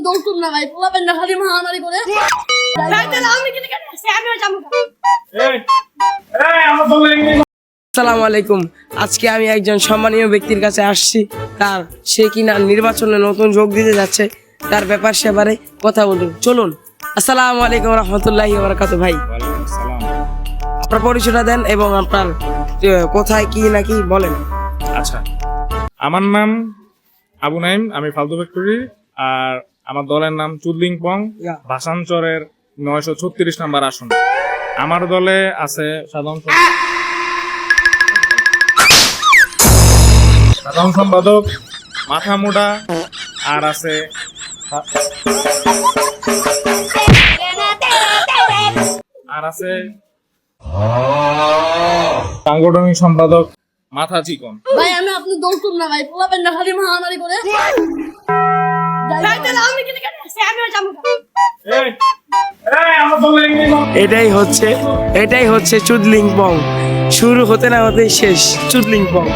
দৌড় না ভাই, পোলাপেন না খালি মারামারি করে। ভাই তাহলে আমি কি লিখে দিছি, আমিও যাবো। আসসালামু আলাইকুম। আজকে আমি একজন সম্মানীয় ব্যক্তির কাছে আসছি, তার সে কিনা নির্বাচনে নতুন যোগ দিতে যাচ্ছে, তার ব্যাপার সেবারে কথা বলুন। চলুন। আসসালামু আলাইকুম রহমতুল্লাহি ওয়া বারাকাতুহু। ভাই আপনার পরিচয়টা দেন এবং আপনার কোথায় কি নাকি বলেন। আচ্ছা, আমার নাম আবু নাইম, আমি ফালতু ফ্যাক্টরি। আর আমার দলের নাম চুদলিংপং, ভাষাঞ্চরের 936 নাম্বার আসন। আমার দলে আছে সাধারণ সম্পাদক মাথা মোটা, আর আছে সাংগঠনিক সম্পাদক মাথা চিকন। ভাই আমি আপনি দৌড় না ভাই, পোলাপেন না খালি মারামারি করে। ভাই তাহলে আমি কি লিখে দিছি, আমিও যাবো। এটাই হচ্ছে চুদলিংপং। শুরু হতে না হতেই শেষ চুদলিংপং।